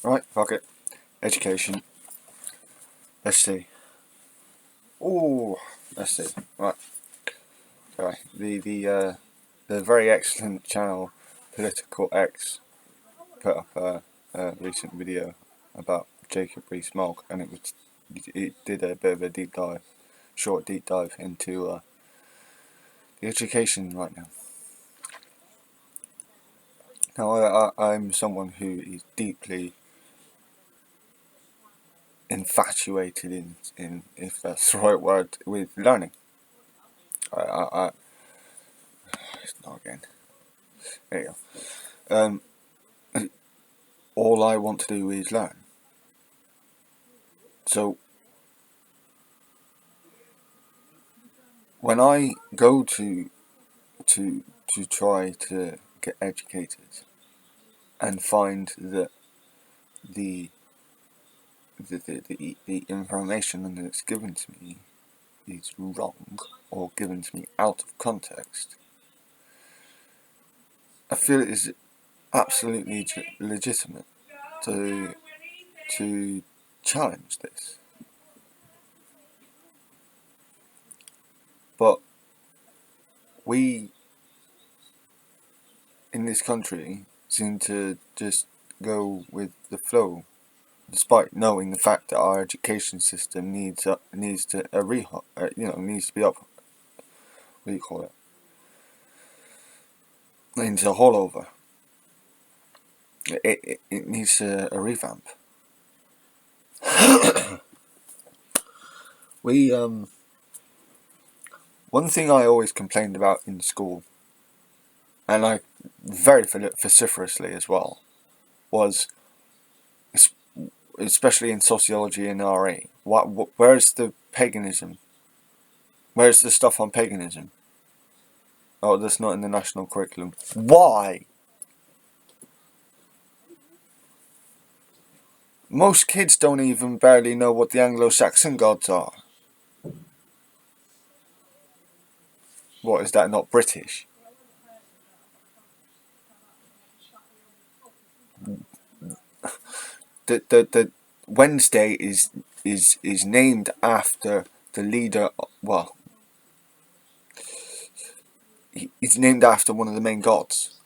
Right, fuck it. Education. Let's see. Oh, let's see. Right, sorry. The very excellent channel Political X put up a recent video about Jacob Rees-Mogg, and it did a bit of a short deep dive into the education right now. Now, I'm someone who is deeply infatuated in if that's the right word, with learning. I it's not again. There you go. All I want to do is learn. So when I go to try to get educated and find that the the information that's given to me is wrong or given to me out of context, I feel it is absolutely legitimate to challenge this. But we in this country seem to just go with the flow, despite knowing the fact that our education system needs to needs to be up. What do you call it? Needs a haul over. It needs a revamp. We One thing I always complained about in school, and I very vociferously as well, was especially in sociology and RE. Where's the paganism? Where's the stuff on paganism? Oh, that's not in the national curriculum. Why? Most kids don't even barely know what the Anglo-Saxon gods are. What, is that not British? The Wednesday is named after the leader. Well, it's named after one of the main gods,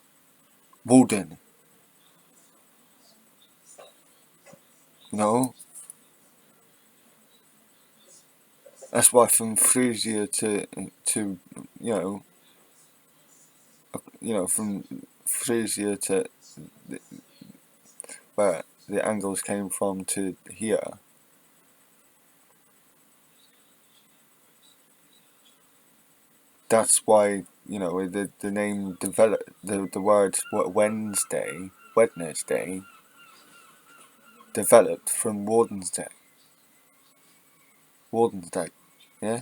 Woden. You know, that's why from Frisia to from Frisia to where the Angles came from to here. That's why the name developed, the word Wednesday developed from Wardensday. Wardensday, yeah.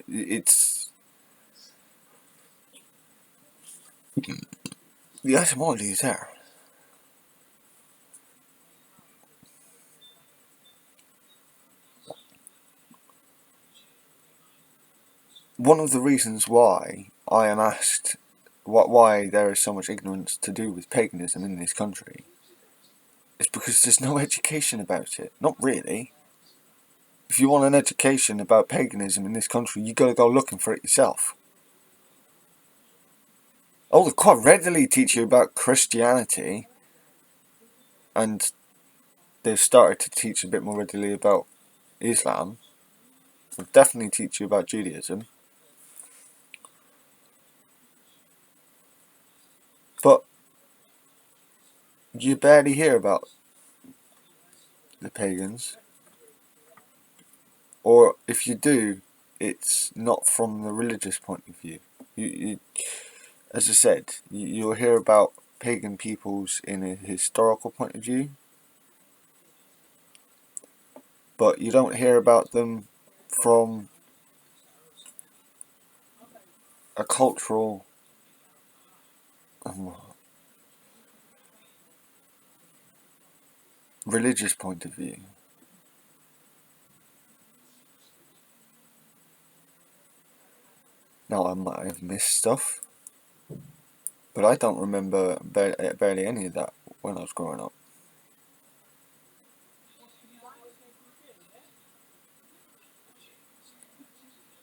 It's the etymology is there. One of the reasons why I am asked why there is so much ignorance to do with paganism in this country is because there's no education about it. Not really. If you want an education about paganism in this country, you gotta go looking for it yourself. Oh, they quite readily teach you about Christianity, and they've started to teach a bit more readily about Islam. They'll definitely teach you about Judaism. But you barely hear about the pagans. Or if you do, it's not from the religious point of view. As I said, you'll hear about pagan peoples in a historical point of view, but you don't hear about them from a cultural religious point of view. Now, I might have missed stuff, but I don't remember barely any of that. when I was growing up.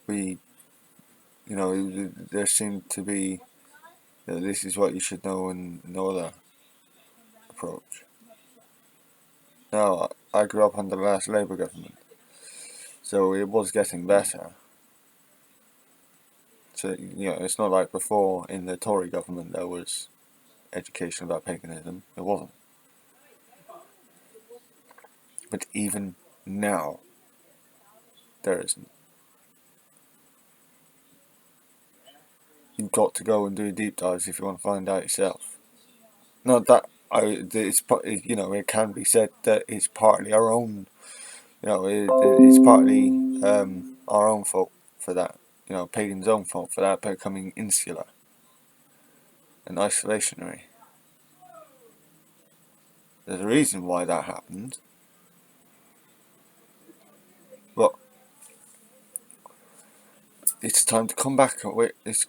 We, there seemed to be, this is what you should know, and no other approach. Now, I grew up under the last Labour government, so it was getting better. So, it's not like before in the Tory government there was education about paganism. It wasn't. But even now, there isn't. You've got to go and do deep dives if you want to find out yourself. Not that it can be said that it's partly our own, it's partly our own fault for that. Pagans' own fault for that, becoming insular and isolationary. There's a reason why that happened, but it's time to come back. It's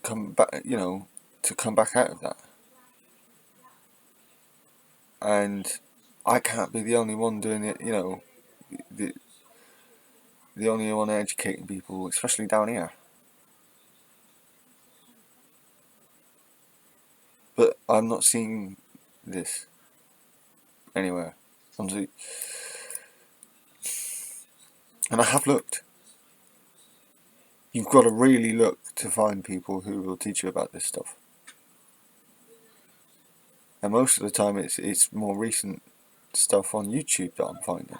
come back, to come back out of that. And I can't be the only one doing it. The only one educating people, especially down here. But I'm not seeing this anywhere. And I have looked. You've got to really look to find people who will teach you about this stuff. And most of the time it's more recent stuff on YouTube that I'm finding.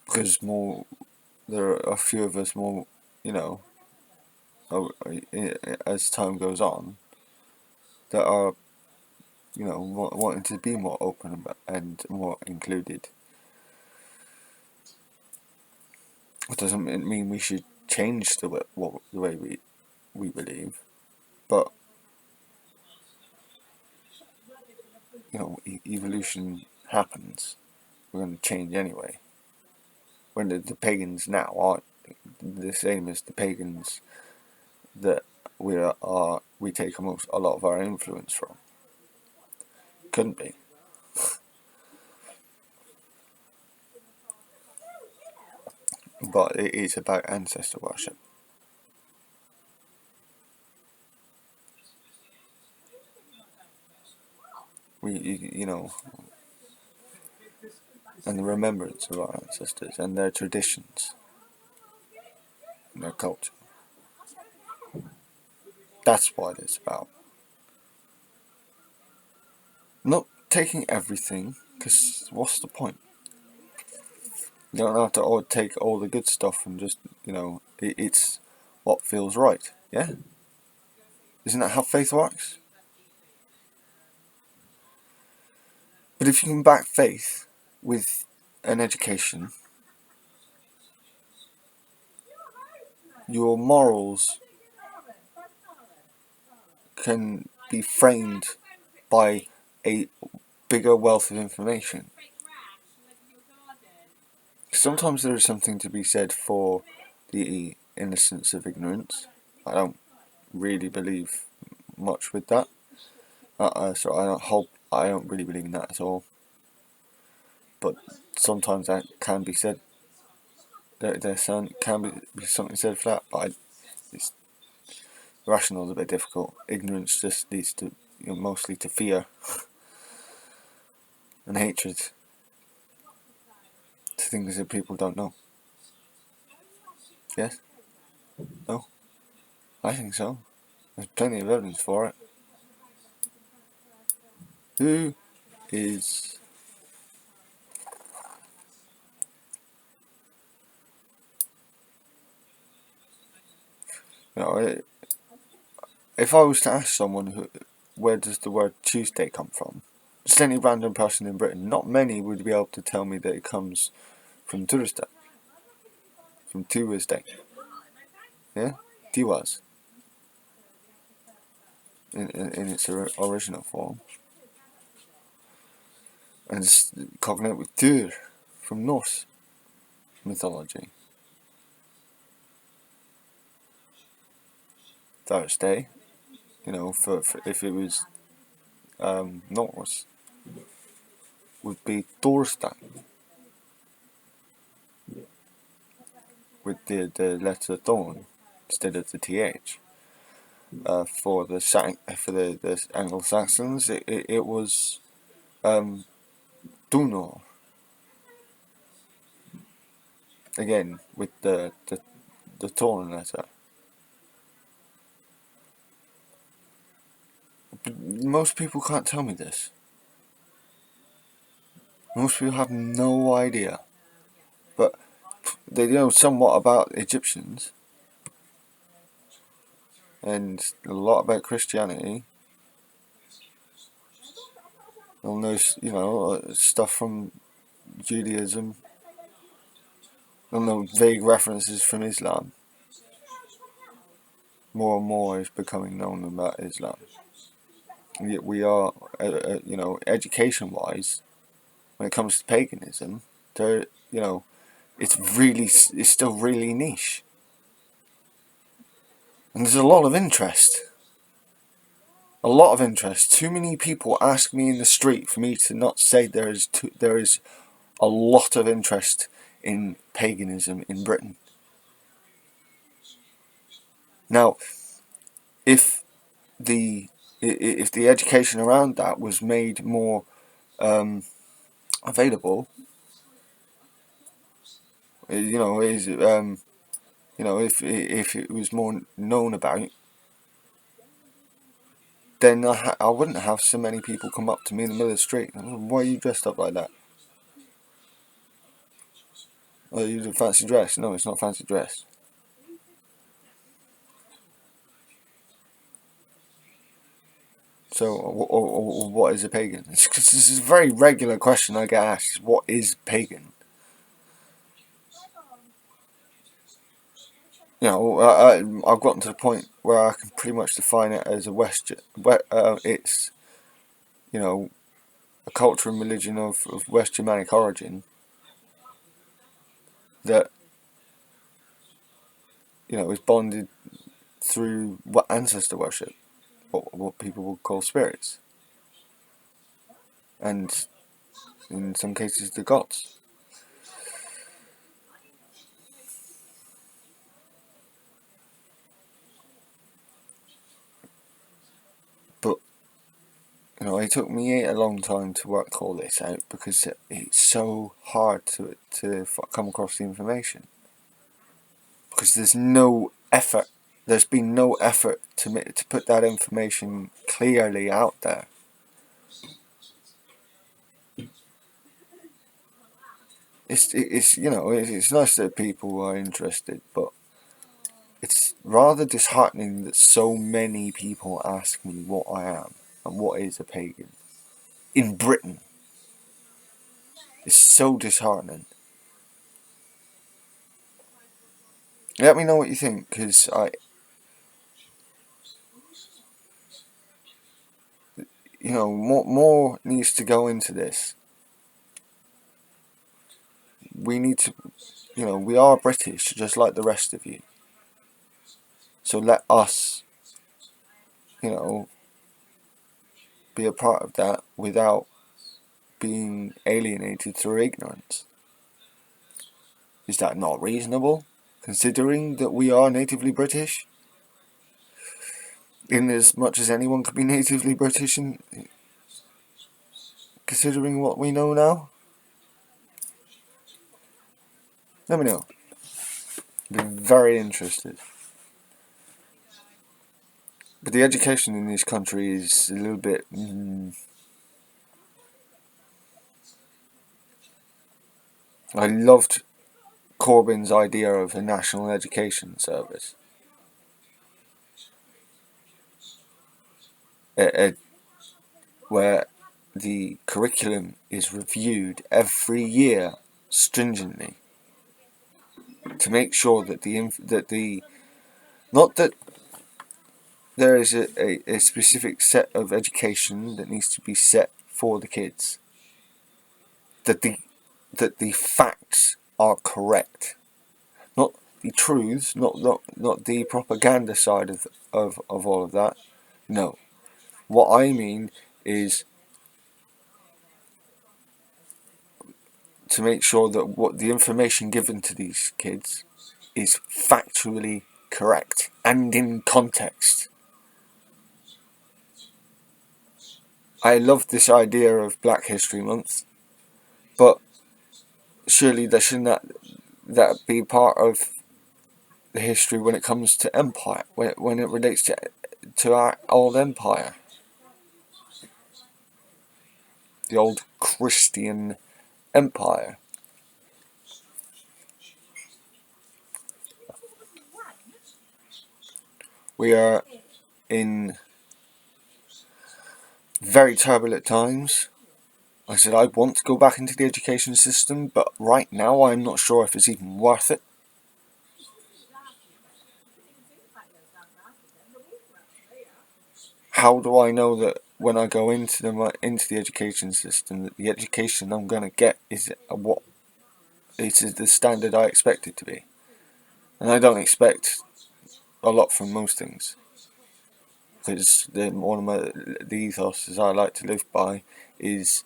Because there are a few of us more, as time goes on, that are, wanting to be more open and more included. It doesn't mean we should change the way we believe, but evolution happens. We're going to change anyway. When the pagans now aren't the same as the pagans that we take a lot of our influence from. Couldn't be. But it is about ancestor worship. And the remembrance of our ancestors and their traditions and their culture. That's what it's about. Not taking everything, because what's the point? You don't have to take all the good stuff and just, it's what feels right, yeah? Isn't that how faith works? But if you can back faith with an education, your morals can be framed by a bigger wealth of information. Sometimes there is something to be said for the innocence of ignorance. I don't really believe much with that. So I don't really believe in that at all. But sometimes that can be said. There can be something said for that, but it's rational is a bit difficult. Ignorance just leads to mostly to fear and hatred, to things that people don't know. Yes? No? I think so. There's plenty of evidence for it. Who is if I was to ask someone where does the word Tuesday come from, just any random person in Britain, not many would be able to tell me that it comes from Tuesday, from Tuesday. Yeah, Tiwas in its original form, and it's cognate with Tur from Norse mythology. Thursday, for if it was Norse would be Thorstein, with the letter Thorn instead of the th. For the Anglo-Saxons, it was Dunor, again with the Thorn letter. But most people can't tell me this. Most people have no idea. But they know somewhat about Egyptians and a lot about Christianity. They'll know, stuff from Judaism. They'll know vague references from Islam. More and more is becoming known about Islam. And yet we are, education-wise, when it comes to paganism, it's still really niche. And there's a lot of interest. A lot of interest. Too many people ask me in the street for me to not say there is a lot of interest in paganism in Britain. Now, if the education around that was made more available, if it was more known about, then I wouldn't have so many people come up to me in the middle of the street. Why are you dressed up like that? Oh, you do fancy dress? No, it's not fancy dress. So, what is a pagan? Because this is a very regular question I get asked. What is pagan? I've gotten to the point where I can pretty much define it as it's, a culture and religion of West Germanic origin that, is bonded through what ancestor worship, what people would call spirits, and in some cases the gods. But it took me a long time to work all this out because it's so hard to come across the information, because there's no effort. There's been no effort to put that information clearly out there. It's nice that people are interested, but it's rather disheartening that so many people ask me what I am and what is a pagan in Britain. It's so disheartening. Let me know what you think, because more needs to go into this. We need to, we are British just like the rest of you. So let us, be a part of that without being alienated through ignorance. Is that not reasonable, considering that we are natively British? In as much as anyone could be natively British, and considering what we know now? Let me know. I'd be very interested. But the education in this country is a little bit... I loved Corbyn's idea of a national education service. Where the curriculum is reviewed every year stringently to make sure that not that there is a specific set of education that needs to be set for the kids, that the facts are correct, not the truths, not the propaganda side of all of that. No, what I mean is to make sure that what the information given to these kids is factually correct and in context. I love this idea of Black History Month, but surely that shouldn't that be part of the history when it comes to empire, when it relates to our old empire, the old Christian empire. We are in very turbulent times. I said I want to go back into the education system, but right now I'm not sure if it's even worth it. How do I know that when I go into the education system, that the education I'm going to get is what is the standard I expect it to be? And I don't expect a lot from most things, because one of the ethos I like to live by is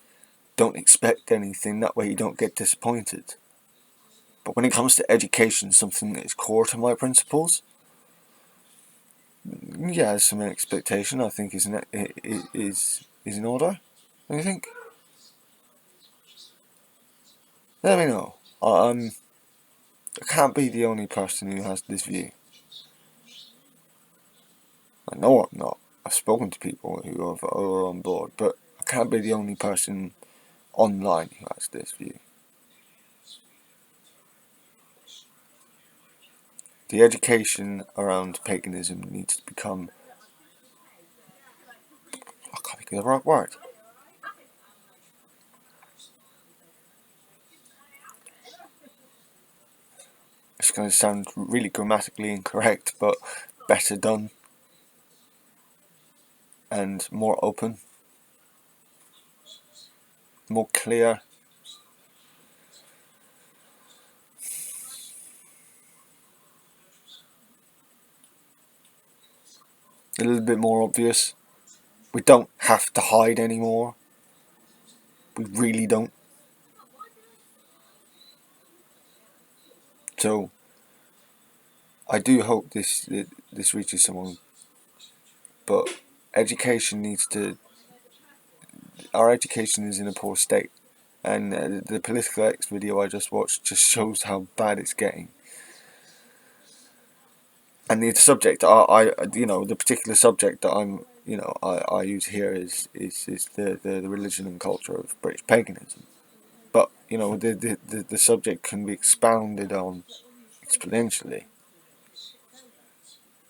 don't expect anything, that way you don't get disappointed. But when it comes to education, something that is core to my principles, yeah, some expectation I think is in order. Don't you think? Let me know. I can't be the only person who has this view. I know I'm not. I've spoken to people who are on board, but I can't be the only person online who has this view. The education around paganism needs to become, I can't think of the right word. It's going to sound really grammatically incorrect, but better done and more open, more clear. A little bit more obvious. We don't have to hide anymore. We really don't. So I do hope this reaches someone. But education needs to. Our education is in a poor state, and the Political X video I just watched just shows how bad it's getting. And the subject, the particular subject that I use here is the religion and culture of British paganism. But the subject can be expounded on exponentially,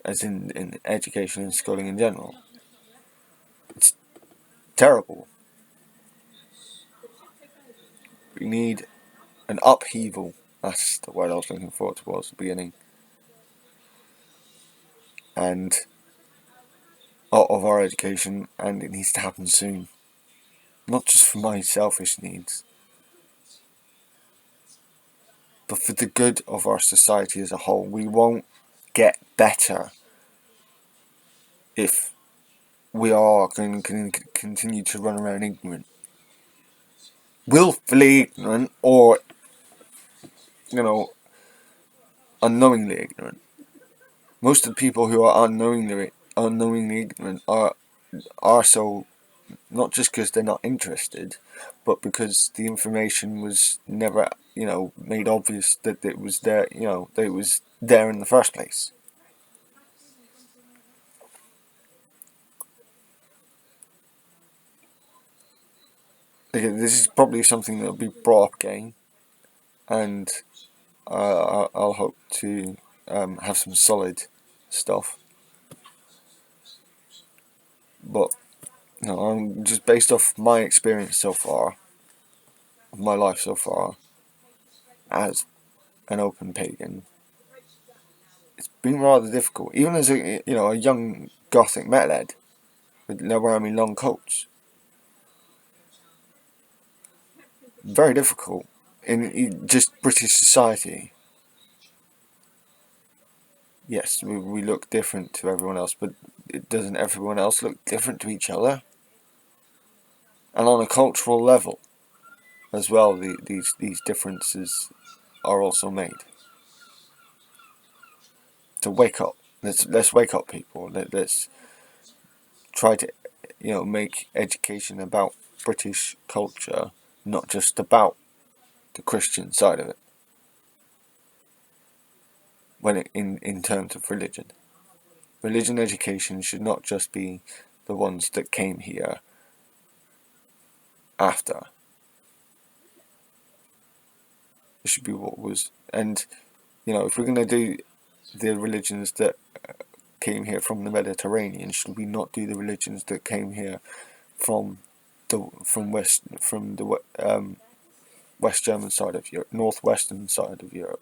as in education and schooling in general. It's terrible. We need an upheaval. That's the word I was looking for towards the beginning. And of our education, and it needs to happen soon. Not just for my selfish needs, but for the good of our society as a whole. We won't get better if we are going to continue to run around ignorant. Willfully ignorant, or, unknowingly ignorant. Most of the people who are unknowingly ignorant are so, not just because they're not interested, but because the information was never, made obvious that it was there, that it was there in the first place. This is probably something that will be brought up again, and I'll hope to have some solid stuff. But I'm just based off my experience so far, of my life so far, as an open pagan. It's been rather difficult, even as a young gothic metalhead with never wearing long coats. Very difficult in just British society. Yes, we look different to everyone else, but doesn't everyone else look different to each other? And on a cultural level as well, these differences are also made. To wake up. Let's wake up, people. Let's try to, make education about British culture, not just about the Christian side of it. In terms of religion education should not just be the ones that came here after. It should be what was. And if we're going to do the religions that came here from the Mediterranean, should we not do the religions that came here from the West German side of Europe, northwestern side of Europe?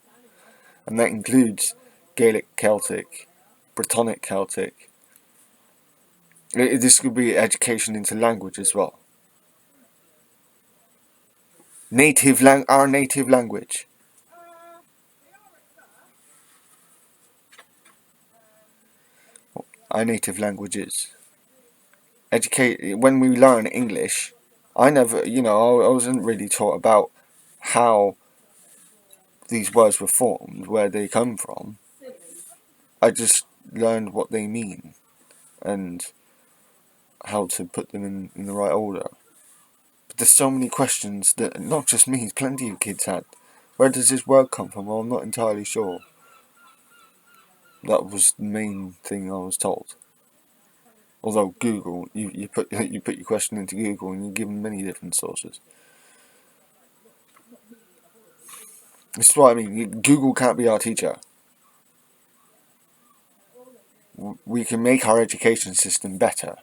And that includes Gaelic Celtic, Brittonic Celtic. This could be education into language as well. Our native language. Our native languages. When we learn English, I never, I wasn't really taught about how these words were formed, where they come from. I just learned what they mean and how to put them in the right order. But there's so many questions that not just me, plenty of kids had. Where does this word come from? Well, I'm not entirely sure. That was the main thing I was told. Although Google, you put your question into Google and you give them many different sources. This is what I mean. Google can't be our teacher. We can make our education system better.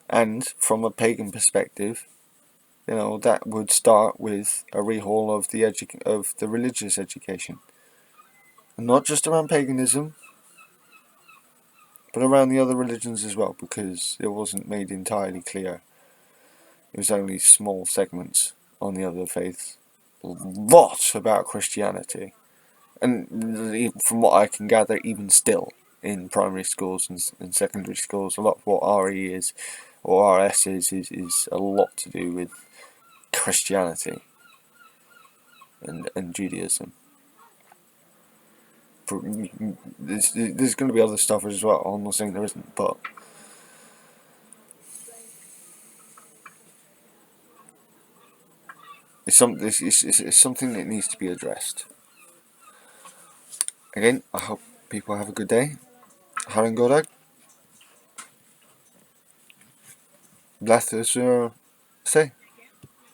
And from a pagan perspective, that would start with a rehaul of the religious education, and not just around paganism, but around the other religions as well, because it wasn't made entirely clear. It was only small segments on the other faiths. Lots about Christianity, and from what I can gather, even still in primary schools and secondary schools, a lot of what RE is or RS is a lot to do with Christianity and Judaism. There's going to be other stuff as well. I'm not saying there isn't, but it's something that needs to be addressed. Again, I hope people have a good day. Ha en god dag. Laat het se.